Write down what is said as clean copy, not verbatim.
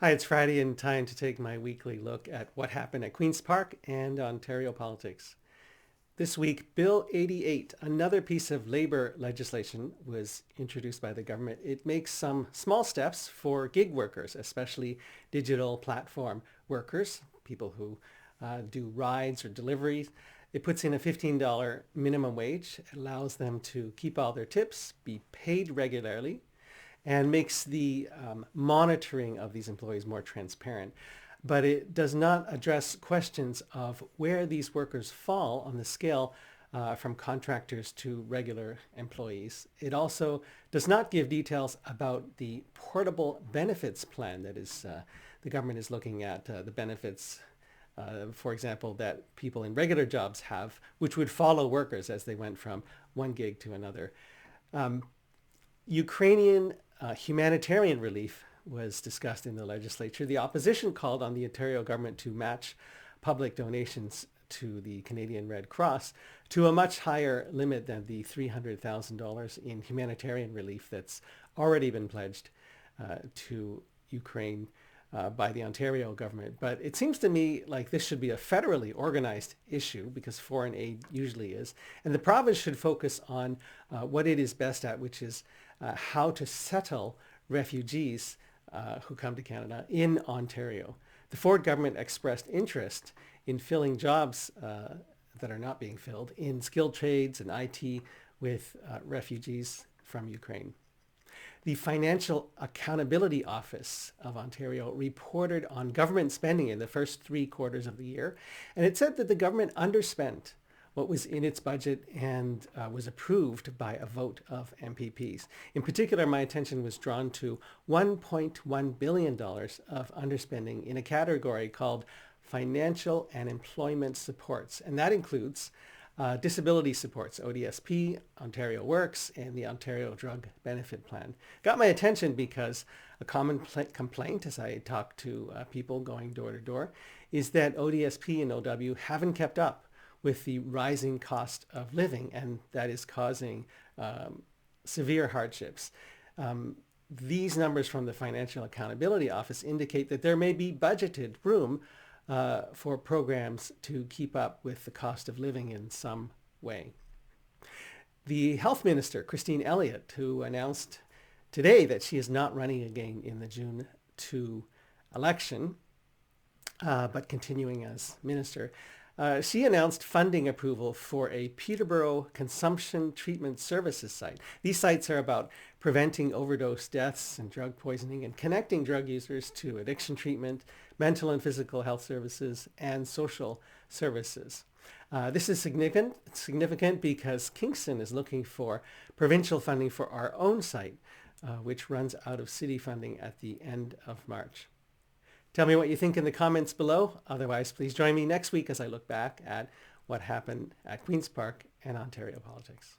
Hi, it's Friday and time to take my weekly look at what happened at Queen's Park and Ontario politics. This week, Bill 88, another piece of labor legislation, was introduced by the government. It makes some small steps for gig workers, especially digital platform workers, people who do rides or deliveries. It puts in a $15 minimum wage. It allows them to keep all their tips, be paid regularly, and makes the monitoring of these employees more transparent. But it does not address questions of where these workers fall on the scale from contractors to regular employees. It also does not give details about the portable benefits plan that is the government is looking at, the benefits, for example, that people in regular jobs have, which would follow workers as they went from one gig to another. Ukrainian humanitarian relief was discussed in the legislature. The opposition called on the Ontario government to match public donations to the Canadian Red Cross to a much higher limit than the $300,000 in humanitarian relief that's already been pledged to Ukraine by the Ontario government. But it seems to me like this should be a federally organized issue, because foreign aid usually is. And the province should focus on what it is best at, which is how to settle refugees who come to Canada in Ontario. The Ford government expressed interest in filling jobs that are not being filled in skilled trades and IT with refugees from Ukraine. The Financial Accountability Office of Ontario reported on government spending in the first 3 quarters of the year, and it said that the government underspent what was in its budget and was approved by a vote of MPPs. In particular, my attention was drawn to $1.1 billion of underspending in a category called Financial and Employment Supports, and that includes disability supports, ODSP, Ontario Works, and the Ontario Drug Benefit Plan. Got my attention because a common complaint as I talk to people going door to door is that ODSP and OW haven't kept up with the rising cost of living, and that is causing severe hardships. These numbers from the Financial Accountability Office indicate that there may be budgeted room for programs to keep up with the cost of living in some way. The Health Minister, Elliott, who announced today that she is not running again in the June 2 election, but continuing as minister, she announced funding approval for a Peterborough consumption treatment services site. These sites are about preventing overdose deaths and drug poisoning and connecting drug users to addiction treatment, mental and physical health services, and social services. This is significant because Kingston is looking for provincial funding for our own site, which runs out of city funding at the end of March. Tell me what you think in the comments below. Otherwise, please join me next week as I look back at what happened at Queen's Park and Ontario politics.